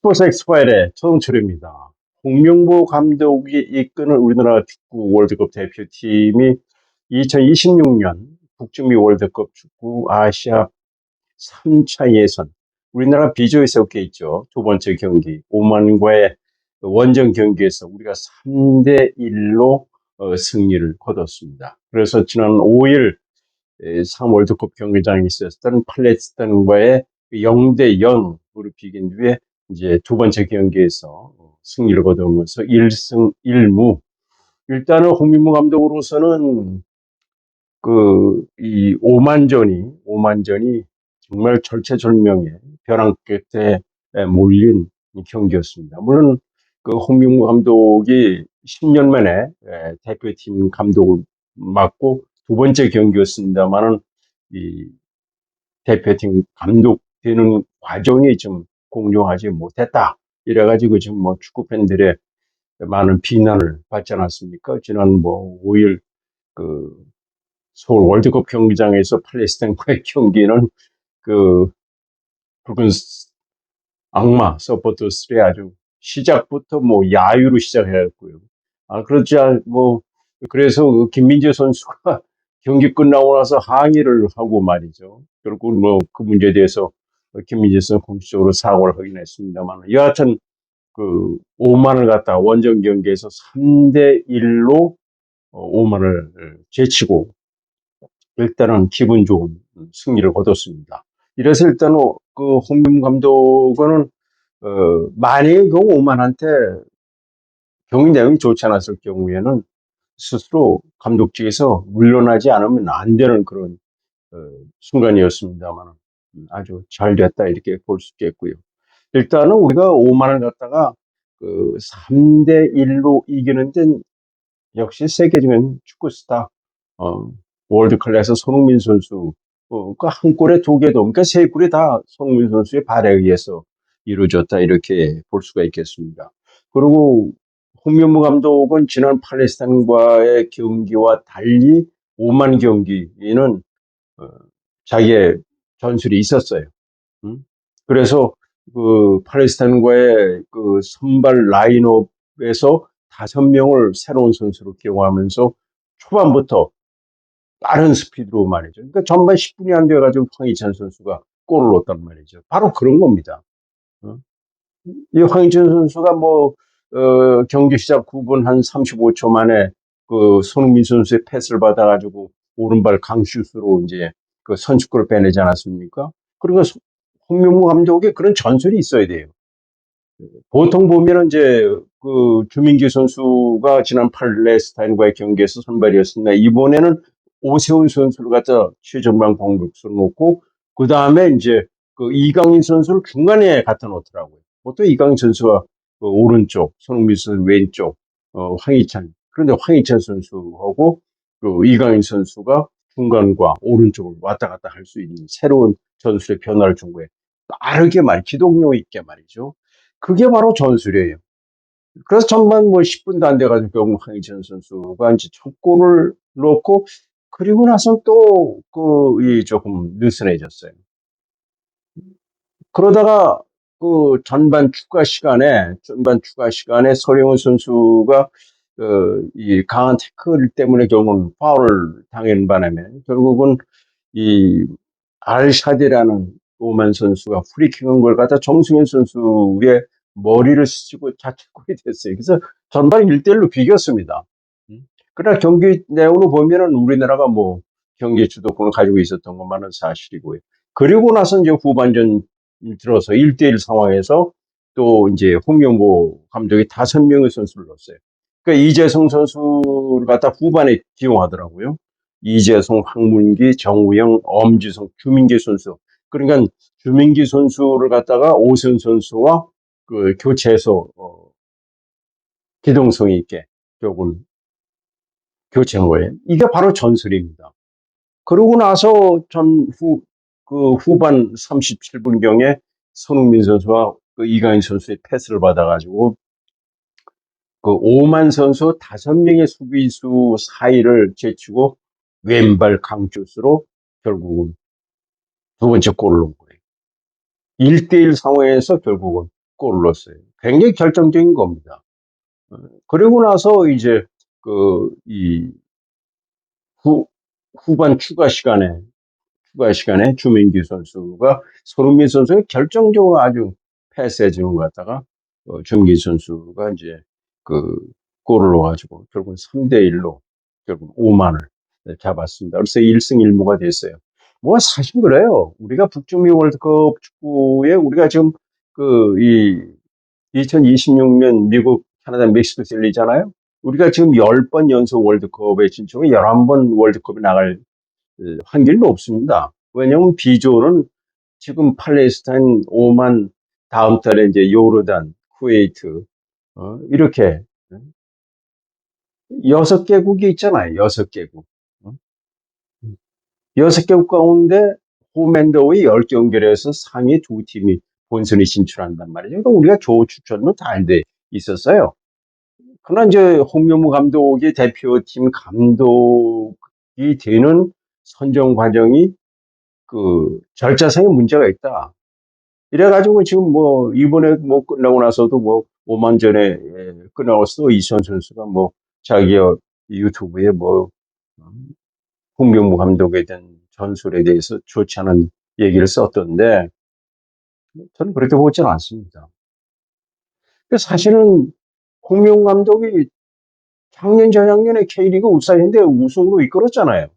스포츠 엑스파일의 최동철입니다. 홍명보 감독이 이끄는 우리나라 축구 월드컵 대표팀이 2026년 북중미 월드컵 축구 아시아 3차 예선, 우리나라 비조에 속해 있죠. 두 번째 경기, 오만과의 원정 경기에서 우리가 3대1로 승리를 거뒀습니다. 그래서 지난 5일 3 월드컵 경기장에 있었던 팔레스타인과의 0대0으로 비긴 뒤에 이제 두 번째 경기에서 승리를 거두면서 1승 1무. 일단은 홍민보 감독으로서는 이 오만전이 정말 절체절명의 벼랑 끝에 몰린 경기였습니다. 물론 그 홍민보 감독이 10년 만에 대표팀 감독을 맡고 두 번째 경기였습니다만은 이 대표팀 감독 되는 과정이 좀 공정하지 못했다. 이래가지고 지금 뭐 축구 팬들의 많은 비난을 받지 않았습니까? 지난 뭐 5일 그 서울 월드컵 경기장에서 팔레스타인과의 경기는 그 붉은 악마 서포터스의 아주 시작부터 뭐 야유로 시작했고요. 뭐 그래서 그 김민재 선수가 경기 끝나고 나서 항의를 하고 말이죠. 결국 뭐 그 문제에 대해서 김민재 선수 공식적으로 사과를 하긴 했습니다만, 여하튼 그 오만을 갖다가 원정 경기에서 3대1로 오만을 제치고 일단은 기분 좋은 승리를 거뒀습니다. 이래서 일단 그 홍명 감독은 만약에 그 오만한테 경기 내용이 좋지 않았을 경우에는 스스로 감독직에서 물러나지 않으면 안 되는 그런 어, 순간이었습니다만 아주 잘 됐다 이렇게 볼 수 있겠고요. 일단은 우리가 5만을 갖다가 그 3대1로 이기는 데는 역시 세계적인 축구 스타, 어, 월드 클래스 손흥민 선수, 그한 골에 두 개도, 그러니까 세 골이 다 손흥민 선수의 발에 의해서 이루어졌다, 이렇게 볼 수가 있겠습니다. 그리고 홍명보 감독은 지난 팔레스타인과의 경기와 달리 오만 경기는 어, 자기의 전술이 있었어요. 음? 그래서 그 팔레스타인과의 그 선발 라인업에서 5명을 새로운 선수로 기용하면서 초반부터 빠른 스피드로 말이죠. 그러니까 전반 10분이 안 돼가지고 황희찬 선수가 골을 넣었단 말이죠. 바로 그런 겁니다. 어? 이 황희찬 선수가 경기 시작 9분 한 35초 만에 그 손흥민 선수의 패스를 받아가지고 오른발 강슛으로 이제 그 선취골을 빼내지 않았습니까? 그러니까 홍명보 감독의 그런 전술이 있어야 돼요. 보통 보면은 이제 그 주민기 선수가 지난 팔레스타인과의 경기에서 선발이었습니다. 이번에는 오세훈 선수를 갖다 최전방 공격수로 놓고 그 다음에 이제 그 이강인 선수를 중간에 갖다 놓더라고요. 보통 이강인 선수가 그 오른쪽, 손흥민 선수 왼쪽, 황희찬. 그런데 황희찬 선수하고 그 이강인 선수가 중간과 오른쪽을 왔다 갔다 할 수 있는 새로운 전술의 변화를 준 거예요. 빠르게 기동력 있게 말이죠. 그게 바로 전술이에요. 그래서 전반 뭐 10분도 안 돼가지고 결국 황희찬 선수가 이제 첫 골을 넣고 그리고 나서 또 이 조금 느슨해졌어요. 그러다가 그 전반 추가 시간에 서령훈 선수가 이 강한 태클 때문에 결국은 파울을 당한 바람에 결국은 이 알샤디라는 오만 선수가 프리킥한 걸 갖다 정승현 선수의 머리를 스치고 자책골이 됐어요. 그래서 전반 1대1로 비겼습니다. 그러나 경기 내용으로 보면은 우리나라가 뭐 경기 주도권을 가지고 있었던 것만은 사실이고요. 그리고 나서 이제 후반전 들어서 1대1 상황에서 또 이제 홍명보 감독이 5명의 선수를 넣었어요. 그러니까 이재성 선수를 갖다 후반에 기용하더라고요. 이재성, 황문기, 정우영, 엄지성, 주민기 선수. 그러니까 주민기 선수를 갖다가 오세훈 선수와 그 교체해서 기동성 있게 조금 교체한 거예요. 이게 바로 전술입니다. 그러고 나서 그 후반 37분경에 손흥민 선수와 그 이강인 선수의 패스를 받아가지고 그 오만 선수 5명의 수비수 사이를 제치고 왼발 강슛으로 결국은 두 번째 골을 넣은 거예요. 1대1 상황에서 결국은 골을 넣었어요. 굉장히 결정적인 겁니다. 그리고 나서 이제 이 후, 후반 추가 시간에 주민규 선수가 손흥민 선수가 결정적으로 아주 패스해주는 것 같다가 주민규 선수가 이제 그 골을 넣어가지고 결국 3대1로 결국 5만을 잡았습니다. 그래서 1승 1무가 됐어요. 뭐 사실 그래요. 우리가 북중미 월드컵 축구에 우리가 지금 이 2026년 미국, 캐나다, 멕시코 열리잖아요. 우리가 지금 10번 연속 월드컵에 진출하고 11번 월드컵에 나갈 확률이 높습니다. 왜냐하면 B조는 지금 팔레스타인, 오만, 다음 달에 이제 요르단, 쿠웨이트, 이렇게 6개국이 있잖아요. 6개국. 6개국 가운데 홈앤더웨이 10경기에서 상위 두 팀이 본선에 진출한단 말이죠. 그러니까 우리가 조 추천은 다 안 돼 있었어요. 그러나 이제 홍명보 감독이 대표팀 감독이 되는 선정 과정이 절차상에 문제가 있다. 이래가지고 지금 뭐 이번에 뭐 끝나고 나서도 뭐 오만전에 끝나고서 이천 선수가 뭐 자기 유튜브에 뭐 홍명보 감독에 대한 전술에 대해서 좋지 않은 얘기를 썼던데 저는 그렇게 보지는 않습니다. 사실은 홍명보 감독이 작년 저작년에 K리그 울산인데 우승으로 이끌었잖아요.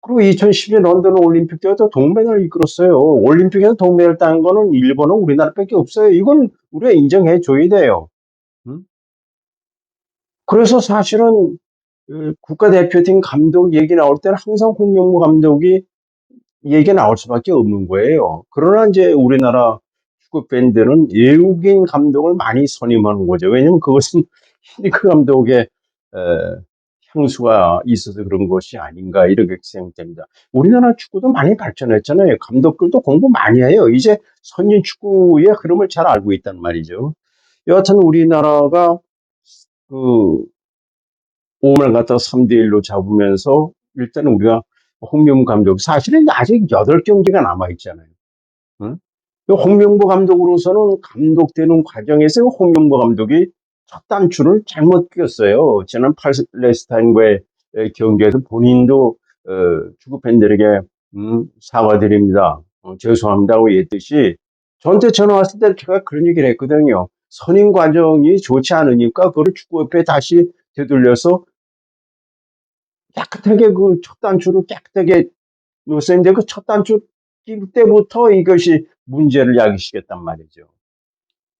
그리고 2010년 런던 올림픽 때도 동메달을 이끌었어요. 올림픽에서 동메달 딴 거는 일본은 우리나라밖에 없어요. 이건 우리가 인정해 줘야 돼요. 응? 그래서 사실은 국가대표팀 감독 얘기 나올 때는 항상 홍명보 감독이 얘기 나올 수밖에 없는 거예요. 그러나 이제 우리나라 축구 팬들은 외국인 감독을 많이 선임하는 거죠. 왜냐면 그것은 히딩크 감독의 향수가 있어서 그런 것이 아닌가 이렇게 생각됩니다. 우리나라 축구도 많이 발전했잖아요. 감독들도 공부 많이 해요. 이제 선진 축구의 흐름을 잘 알고 있단 말이죠. 여하튼 우리나라가 그 오만을 갖다가 3대1로 잡으면서 일단 우리가 홍명보 감독 사실은 아직 8경기가 남아있잖아요. 응? 홍명보 감독으로서는 감독되는 과정에서 홍명보 감독이 첫 단추를 잘못 끼웠어요. 지난 팔레스타인과의 경기에서 본인도 축구 팬들에게 사과드립니다. 죄송합니다고 했듯이 저한테 전화 왔을 때 제가 그런 얘기를 했거든요. 선임 과정이 좋지 않으니까 그걸 축구협회에 다시 되돌려서 깨끗하게 그 첫 단추를 깨끗하게 놓았는데 그 첫 단추 낄 때부터 이것이 문제를 야기시켰단 말이죠.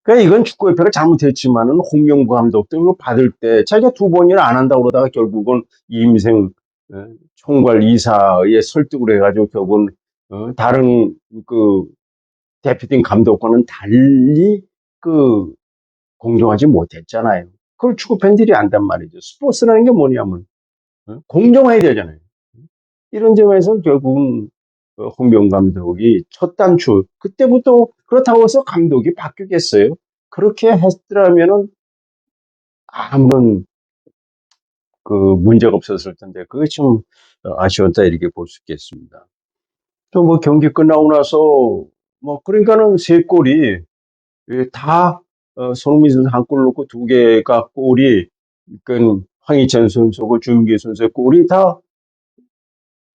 그러니까 이건 축구협회가 잘못했지만은 홍명보 감독도 이거 받을 때 자기가 2번이나 안 한다고 그러다가 결국은 임생 총괄 이사의 설득을 해가지고 결국은 다른 대표팀 감독과는 달리 공정하지 못했잖아요. 그걸 축구 팬들이 안단 말이죠. 스포츠라는 게 뭐냐면 공정해야 되잖아요. 이런 점에서 결국은 홍명 감독이 첫 단추 그때부터 그렇다고 해서 감독이 바뀌겠어요? 그렇게 했더라면은 아무런 문제가 없었을 텐데 그게 좀 아쉬웠다 이렇게 볼 수 있겠습니다. 또 뭐 경기 끝나고 나서 뭐 그러니까는 3골이 다 손흥민 선수 한 골 넣고 2개가 골이 황희찬 선수고 주민기 선수의 골이 다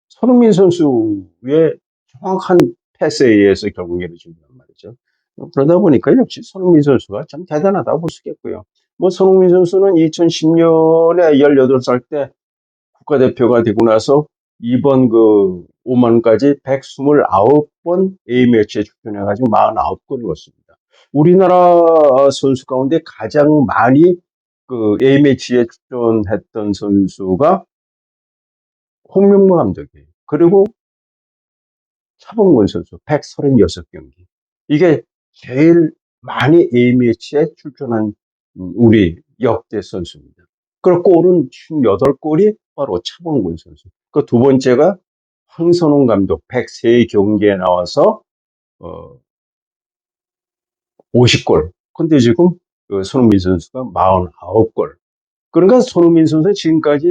손흥민 선수의 정확한 패스에 의해서 결국 이루어진 단 말이죠. 그러다 보니까 역시 손흥민 선수가 참 대단하다고 볼 수 있겠고요. 뭐 손흥민 선수는 2010년에 18살 때 국가대표가 되고 나서 이번 오만까지 129번 A매치에 출전해가지고 49골을 넣었습니다. 우리나라 선수 가운데 가장 많이 A매치에 출전했던 선수가 홍명보 감독이에요. 그리고 차범근 선수 136경기. 이게 제일 많이 A매치에 출전한 우리 역대 선수입니다. 그리고 골은 58골이 바로 차범근 선수. 그 두 번째가 황선홍 감독 103경기에 나와서 50골. 근데 지금 손흥민 선수가 49골. 그러니까 손흥민 선수 지금까지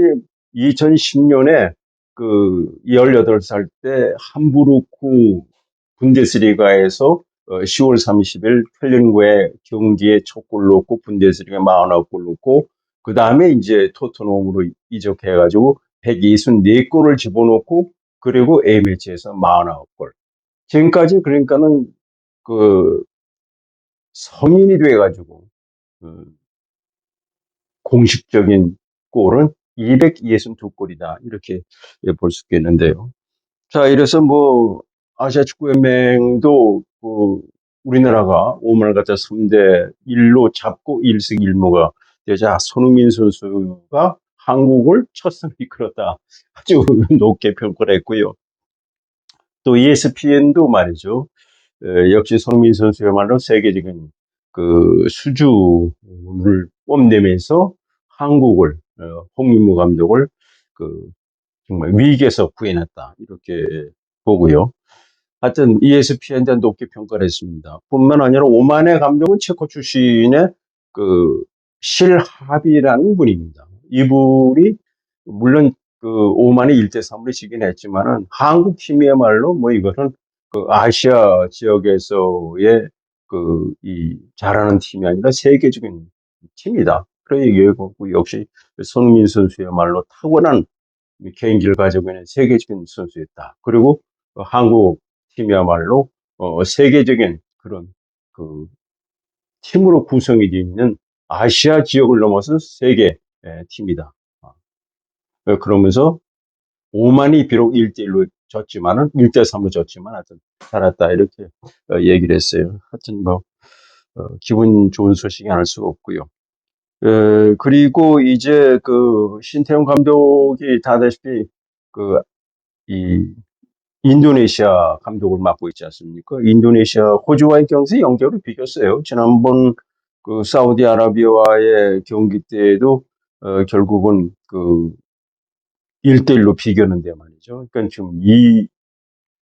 2010년에 18살 때 함부르크 분데스리가에서 10월 30일 펠링구에 경기에 첫 골 넣고 분데스리가 49골 넣고 그 다음에 이제 토트넘으로 이적해가지고 124골을 집어넣고 그리고 A매치에서 49골. 지금까지 그러니까는 그 성인이 돼가지고 그 공식적인 골은 262골이다. 이렇게 볼 수 있겠는데요. 자, 이래서 뭐 아시아 축구연맹도 그 우리나라가 오만을 갖다 3대 1로 잡고 일승일무가 되자 손흥민 선수가 한국을 첫 승을 이끌었다. 아주 높게 평가를 했고요. 또 ESPN도 말이죠. 역시 손흥민 선수야말로 세계적인 그 수주를 뽐내면서 한국을 홍민보 감독을 그 정말 위기에서 구해냈다 이렇게 보고요. 하여튼 ESPN에 높게 평가를 했습니다. 뿐만 아니라 오만의 감독은 체코 출신의 그 실합이라는 분입니다. 이분이 물론 그 오만이 1대3으로 지긴 했지만은 한국 팀이야말로 뭐 이거는 그 아시아 지역에서의 그 이 잘하는 팀이 아니라 세계적인 팀이다. 그런 얘기고 역시 손흥민 선수야말로 탁월한 개인기를 가지고 있는 세계적인 선수였다. 그리고 한국 팀이야말로 세계적인 그런 그 팀으로 구성이 되어 있는 아시아 지역을 넘어서 세계 팀이다. 그러면서 오만이 비록 1대1로 졌지만은 1대3으로 졌지만 하여튼 잘했다 이렇게 얘기를 했어요. 하여튼 뭐 기분 좋은 소식이 아닐 수가 없고요. 그리고 이제 그 신태용 감독이 다다시피 그 이 인도네시아 감독을 맡고 있지 않습니까? 인도네시아 호주와의 경기에서 0대0로 비겼어요. 지난번 그 사우디아라비아와의 경기 때에도 결국은 그 1대1로 비겼는데 말이죠. 그러니까 지금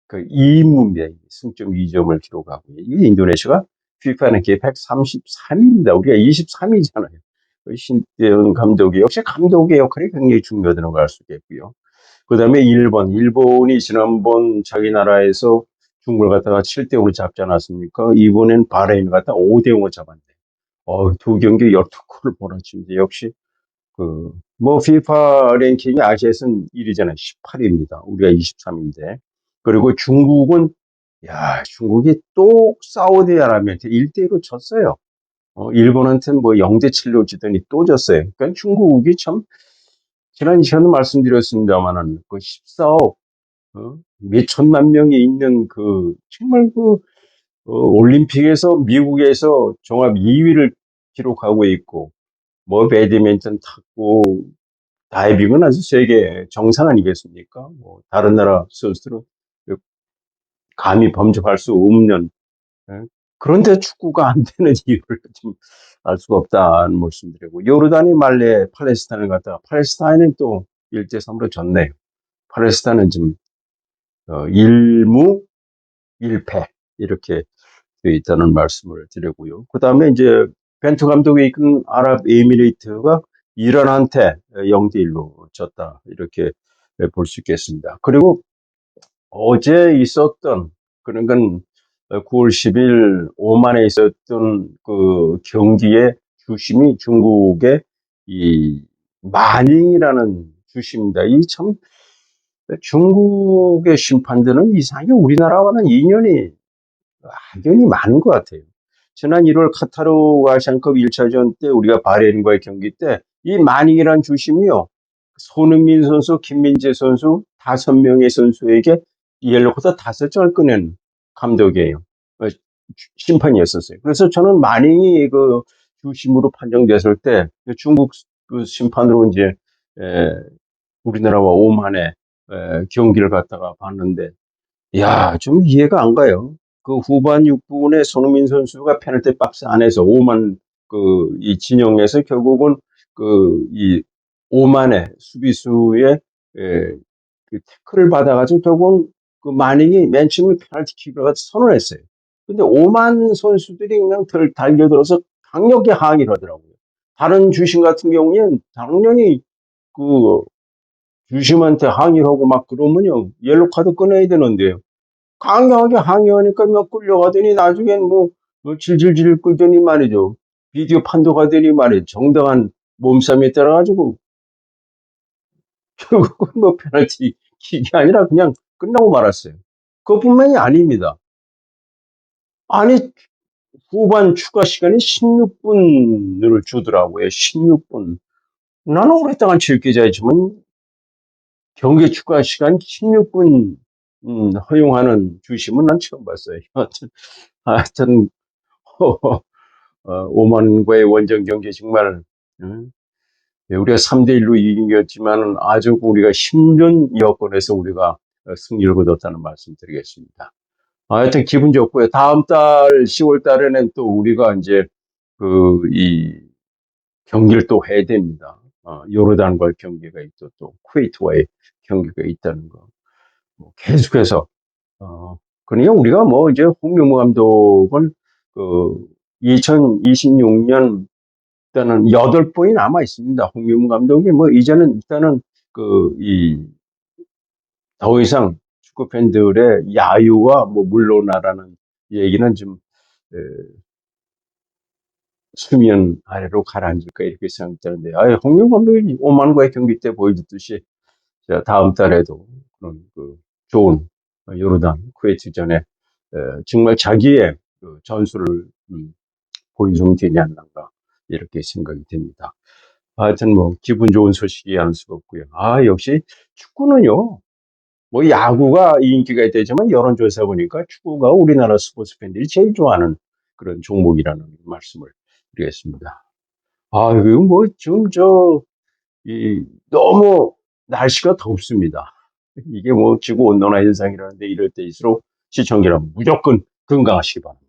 그 2무배 승점 2점을 기록하고 이게 인도네시아가 FIFA 랭킹 133입니다. 우리가 23위잖아요. 신대영 감독이 역시 감독의 역할이 굉장히 중요하다는 걸 알 수 있겠고요. 그 다음에 일본이 지난번 자기 나라에서 중국을 갖다가 7대5로 잡지 않았습니까? 이번엔 바레인을 갖다가 5대5로 잡았네. 두 경기 12골을 몰아치는데 역시 뭐 FIFA 랭킹이 아시아에서는 1위잖아요. 18위입니다. 우리가 23위인데. 그리고 중국은 중국이 또 사우디아라비아한테 1대1로 졌어요. 일본한테는 뭐 0대7로 지더니 또 졌어요. 그러니까 중국이 참 지난 시간에 말씀드렸습니다만은 그 14억 몇 천만 명이 있는 그 정말 올림픽에서 미국에서 종합 2위를 기록하고 있고 뭐 배드민턴 탁구 다이빙은 아주 세계 정상 아니겠습니까? 뭐 다른 나라 선수들은 감히 범접할 수 없는 예? 그런데 축구가 안 되는 이유를 좀 알 수가 없다는 말씀드리고 요르단이 말레 팔레스타인을 갖다가 팔레스타인은 또 1대3으로 졌네요. 팔레스타인은 지금 1무 1패 이렇게 되어 있다는 말씀을 드리고요. 그 다음에 이제 벤투 감독이 이끈 아랍에미레이트가 이란한테 0대1로 졌다 이렇게 볼 수 있겠습니다. 그리고 어제 있었던 그런 건 9월 10일 오만에 있었던 그 경기의 주심이 중국의 이 마닝이라는 주심입니다. 이 참 중국의 심판들은 이상하게 우리나라와는 인연이 악연이 많은 것 같아요. 지난 1월 카타르 아시안컵 1차전 때 우리가 바레인과의 경기 때 이 마닝이란 주심이요. 손흥민 선수, 김민재 선수 5명의 선수에게 옐로 카드 5장을 꺼낸 감독이에요. 심판이었었어요. 그래서 저는 마닝이 그 주심으로 판정됐을 때 중국 그 심판으로 이제 우리나라와 오만의 경기를 갖다가 봤는데 좀 이해가 안 가요. 그 후반 6분에 손흥민 선수가 페널티 박스 안에서 오만 이 진영에서 결국은 이 오만의 수비수의 그 태클을 받아가지고 결국은 그 마닝이 맨 처음에 페널티킥을 선언을 했어요. 근데 오만 선수들이 그냥 달겨들어서 강력히 항의를 하더라고요. 다른 주심 같은 경우에는 당연히 그 주심한테 항의를 하고 막 그러면요 옐로 카드 꺼내야 되는데요. 강경하게 항의하니까 몇 끌려가더니 나중엔 뭐 질질질 끌더니 말이죠. 비디오 판도가 되니 말이죠. 정당한 몸싸움에 따라가지고 결국은 뭐 페널티 킥이 아니라 그냥 끝나고 말았어요. 그것뿐만이 아닙니다. 아니 후반 추가 시간이 16분을 주더라고요. 16분. 나는 오랫동안 체육계좌였지만 경기 추가 시간 16분 허용하는 주심은 난 처음 봤어요. 하여튼 오만과의 원정 경기 정말 음, 우리가 3대1로 이겼지만 아주 우리가 힘든 여건에서 우리가 승리를 거뒀다는 말씀 드리겠습니다. 하여튼 기분 좋고요. 다음 달 10월 달에는 또 우리가 이제 이 경기를 또 해야 됩니다. 요르단과의 경기가 있고 또 쿠웨이트와의 경기가 있다는 거. 뭐 계속해서 그러니까 우리가 뭐 이제 홍명보 감독은 그 2026년 일단은 8번이 남아 있습니다. 홍명보 감독이 뭐 이제는 일단은 더 이상 축구 팬들의 야유와 뭐 물러나라는 얘기는 좀 에, 수면 아래로 가라앉을까 이렇게 생각되는데, 홍명보 감독이 오만과의 경기 때 보여줬듯이 자, 다음 달에도 그런 좋은 요르단 쿠웨이트전에 정말 자기의 전술을 보여주면 되지 않는가 이렇게 생각이 됩니다. 하여튼 뭐 기분 좋은 소식이 아닐 수가 없고요. 역시 축구는요. 뭐 야구가 인기가 있다지만 여론조사 보니까 축구가 우리나라 스포츠 팬들이 제일 좋아하는 그런 종목이라는 말씀을 드리겠습니다. 이거 뭐 지금 너무 날씨가 덥습니다. 이게 뭐 지구 온난화 현상이라는데 이럴 때일수록 시청자 여러분 무조건 건강하시기 바랍니다.